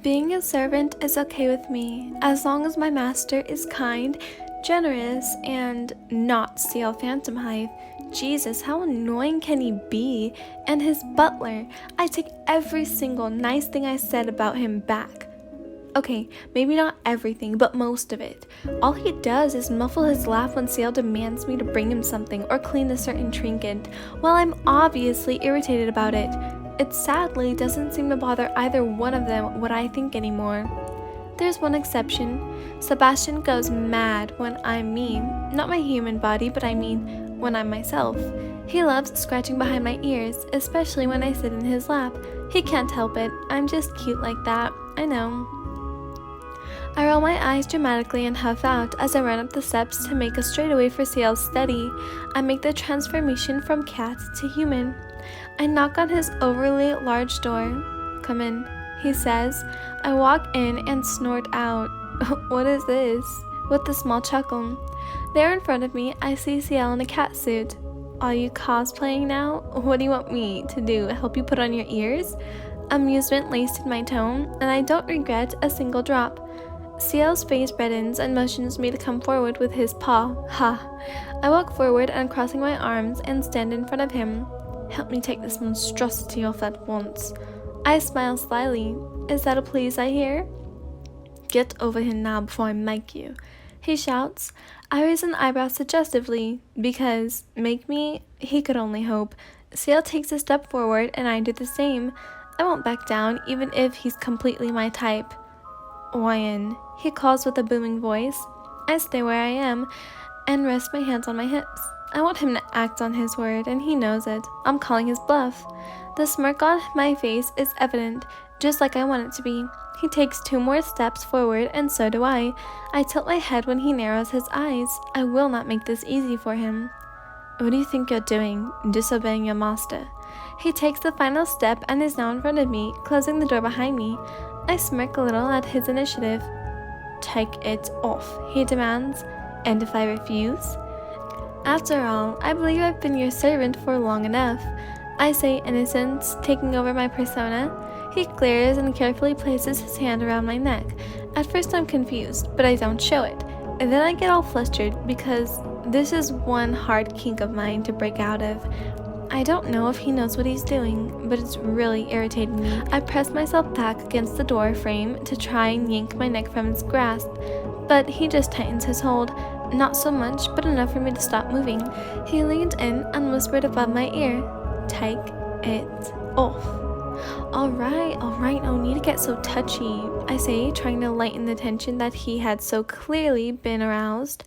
Being a servant is okay with me, as long as my master is kind, generous, and not Ciel Phantomhive. Jesus, how annoying can he be? And his butler. I take every single nice thing I said about him back. Okay, maybe not everything, but most of it. All he does is muffle his laugh when Ciel demands me to bring him something or clean a certain trinket, while I'm obviously irritated about it. It sadly doesn't seem to bother either one of them what I think anymore. There's one exception. Sebastian goes mad when I'm mean. Not my human body, but I mean when I'm myself. He loves scratching behind my ears, especially when I sit in his lap. He can't help it. I'm just cute like that. I know. I roll my eyes dramatically and huff out as I run up the steps to make a straightaway for Ciel's study. I make the transformation from cat to human. I knock on his overly large door. "Come in," he says. I walk in and snort out. "What is this?" with a small chuckle. There in front of me, I see Ciel in a cat suit. "Are you cosplaying now? What do you want me to do? Help you put on your ears?" Amusement laced in my tone, and I don't regret a single drop. Ciel's face reddens and motions me to come forward with his paw. Ha! I walk forward, uncrossing my arms, and stand in front of him. "Help me take this monstrosity off at once." I smile slyly. "Is that a please I hear?" "Get over here now before I make you," he shouts. I raise an eyebrow suggestively, because, make me, he could only hope. Ciel takes a step forward, and I do the same. I won't back down, even if he's completely my type. "Ryan," he calls with a booming voice. I stay where I am and rest my hands on my hips. I want him to act on his word, and he knows it. I'm calling his bluff. The smirk on my face is evident, just like I want it to be. He takes 2 more steps forward, and so do I. I tilt my head when he narrows his eyes. I will not make this easy for him. "What do you think you're doing, disobeying your master?" He takes the final step and is now in front of me, closing the door behind me. I smirk a little at his initiative. "Take it off," he demands. "And if I refuse?" "After all, I believe I've been your servant for long enough," I say, innocence taking over my persona. He glares and carefully places his hand around my neck. At first I'm confused, but I don't show it. And then I get all flustered because this is one hard kink of mine to break out of. I don't know if he knows what he's doing, but it's really irritating me. I press myself back against the door frame to try and yank my neck from its grasp, but he just tightens his hold. Not so much, but enough for me to stop moving. He leaned in and whispered above my ear, "Take it off." Alright, no need to get so touchy," I say, trying to lighten the tension that he had so clearly been aroused.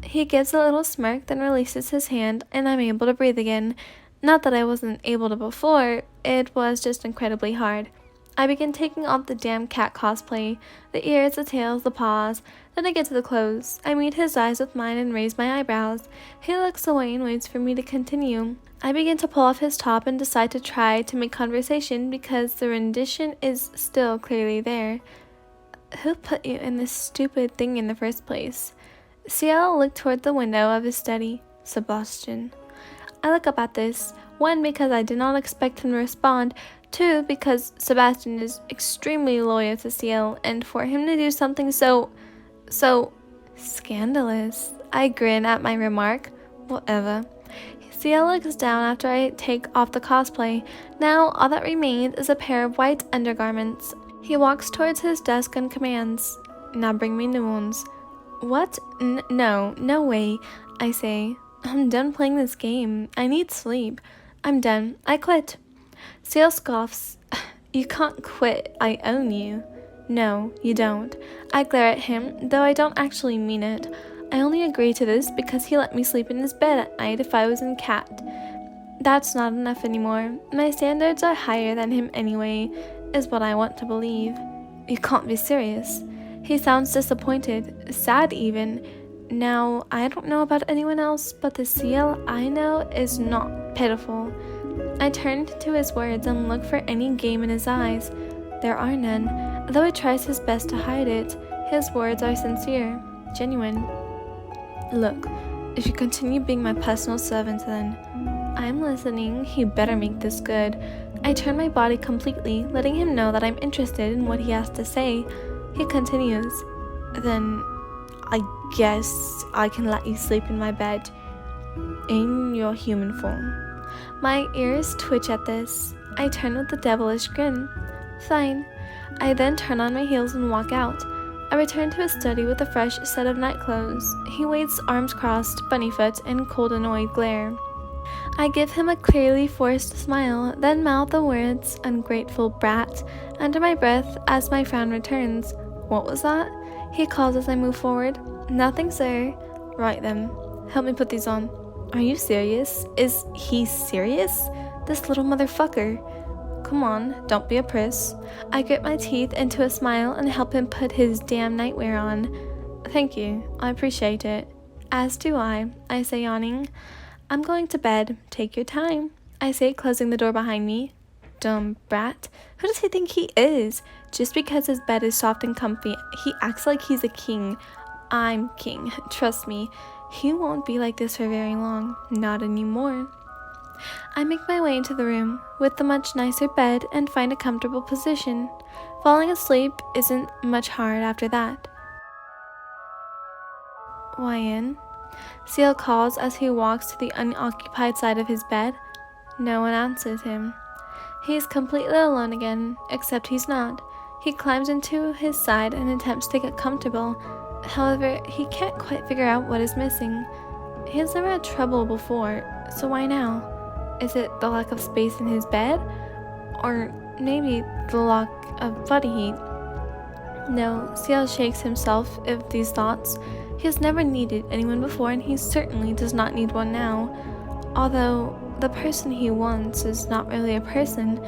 He gives a little smirk, then releases his hand, and I'm able to breathe again. Not that I wasn't able to before, it was just incredibly hard. I begin taking off the damn cat cosplay, the ears, the tails, the paws. Then I get to the clothes. I meet his eyes with mine and raise my eyebrows. He looks away and waits for me to continue. I begin to pull off his top and decide to try to make conversation because the rendition is still clearly there. "Who put you in this stupid thing in the first place?" Ciel looked toward the window of his study. "Sebastian." I look up at this, 1 because I did not expect him to respond, 2 because Sebastian is extremely loyal to Ciel, and for him to do something so scandalous. I grin at my remark. Whatever. Ciel looks down after I take off the cosplay. Now all that remains is a pair of white undergarments. He walks towards his desk and commands, "Now bring me new ones." "What? No way," I say. "I'm done playing this game. I need sleep. I'm done. I quit." Ciel scoffs. "You can't quit. I own you." "No, you don't." I glare at him, though I don't actually mean it. I only agree to this because he let me sleep in his bed at night if I was in cat. That's not enough anymore. My standards are higher than him anyway, is what I want to believe. "You can't be serious." He sounds disappointed, sad even. Now, I don't know about anyone else, but the Ciel I know is not pitiful. I turned to his words and look for any game in his eyes. There are none, though he tries his best to hide it. His words are sincere, genuine. "Look, if you continue being my personal servant then..." "I'm listening. You better make this good." I turn my body completely, letting him know that I'm interested in what he has to say. He continues, "Then I guess I can let you sleep in my bed in your human form." My ears twitch at this. I turn with a devilish grin. Fine. I then turn on my heels and walk out. I return to his study with a fresh set of night clothes. He waits arms crossed, bunnyfoot, in cold annoyed glare. I give him a clearly forced smile, then mouth the words, "Ungrateful brat," under my breath as my frown returns. "What was that?" he calls as I move forward. "Nothing, sir." "Right then. Help me put these on." "Are you serious?" Is he serious? This little motherfucker. "Come on, don't be a priss." I grit my teeth into a smile and help him put his damn nightwear on. "Thank you, I appreciate it." "As do I," say, yawning. "I'm going to bed. Take your time," I say, closing the door behind me. Dumb brat. Who does he think he is? Just because his bed is soft and comfy, he acts like he's a king. I'm king, trust me. He won't be like this for very long. Not anymore. I make my way into the room with the much nicer bed and find a comfortable position. Falling asleep isn't much hard after that. "Wyan?" Ciel calls as he walks to the unoccupied side of his bed. No one answers him. He is completely alone again, except he's not. He climbs into his side and attempts to get comfortable. However, he can't quite figure out what is missing. He has never had trouble before, so why now? Is it the lack of space in his bed? Or maybe the lack of body heat? No, Ciel shakes himself of these thoughts. He has never needed anyone before, and he certainly does not need one now. Although the person he wants is not really a person,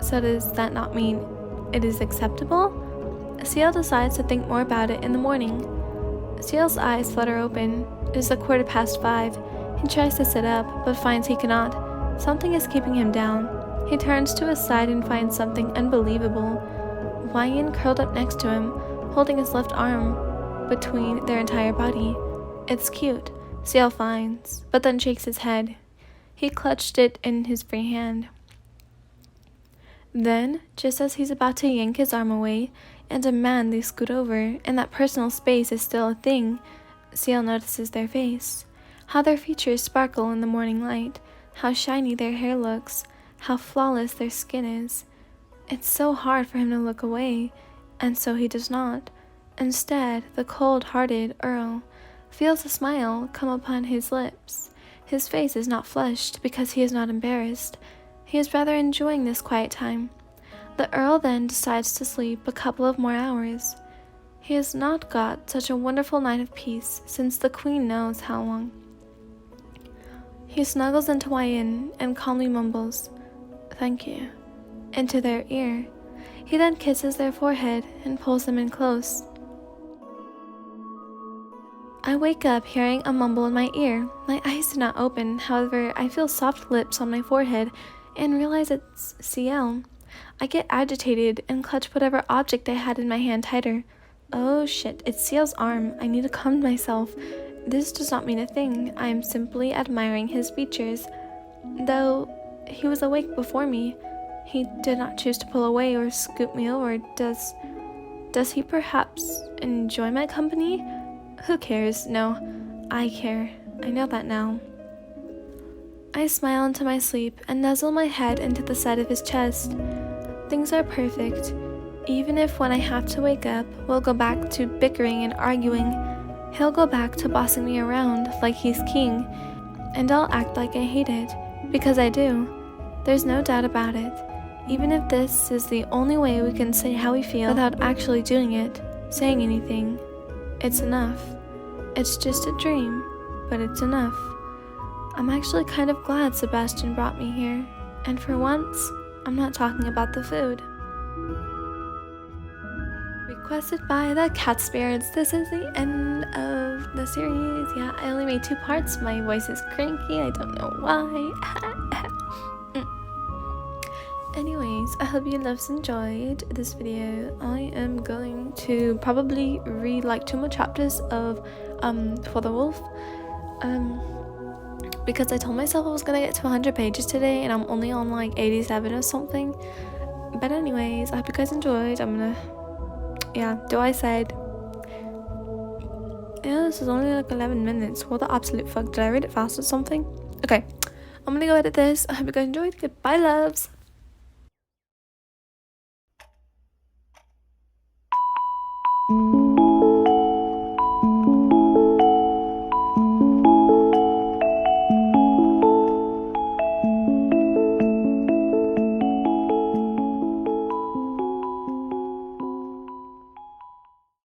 so does that not mean it is acceptable? Ciel decides to think more about it in the morning. Ciel's eyes flutter open. It is 5:15. He tries to sit up, but finds he cannot. Something is keeping him down. He turns to his side and finds something unbelievable. Wyan curled up next to him, holding his left arm between their entire body. It's cute, Ciel finds, but then shakes his head. He clutched it in his free hand. Then, just as he's about to yank his arm away and demand they scoot over, and that personal space is still a thing, Ciel notices their face. How their features sparkle in the morning light, how shiny their hair looks, how flawless their skin is. It's so hard for him to look away, and so he does not. Instead, the cold-hearted Earl feels a smile come upon his lips. His face is not flushed because he is not embarrassed. He is rather enjoying this quiet time. The Earl then decides to sleep a couple of more hours. He has not got such a wonderful night of peace since the Queen knows how long. He snuggles into Wyan and calmly mumbles, "Thank you," into their ear. He then kisses their forehead and pulls them in close. I wake up hearing a mumble in my ear. My eyes do not open, however, I feel soft lips on my forehead and realize it's Ciel. I get agitated and clutch whatever object I had in my hand tighter. Oh shit, it's Ciel's arm. I need to calm myself. This does not mean a thing. I am simply admiring his features. Though he was awake before me, he did not choose to pull away or scoop me over. Does he perhaps enjoy my company? Who cares? No, I care. I know that now. I smile into my sleep and nuzzle my head into the side of his chest. Things are perfect. Even if when I have to wake up, we'll go back to bickering and arguing, he'll go back to bossing me around like he's king, and I'll act like I hate it, because I do. There's no doubt about it. Even if this is the only way we can say how we feel without actually doing it, saying anything, it's enough. It's just a dream, but it's enough. I'm actually kind of glad Sebastian brought me here, and for once, I'm not talking about the food. Requested by the cat spirits. This is the end of the series. Yeah, I only made 2 parts. My voice is cranky. I don't know why. Anyways, I hope you loves enjoyed this video. I am going to probably read like 2 more chapters of For the Wolf. because I told myself I was gonna get to 100 pages today and I'm only on like 87 or something. But anyways, I hope you guys enjoyed. Do I said. Yeah, this is only like 11 minutes. What the absolute fuck? Did I read it fast or something? Okay, I'm gonna go edit this. I hope you guys enjoyed. Goodbye, loves.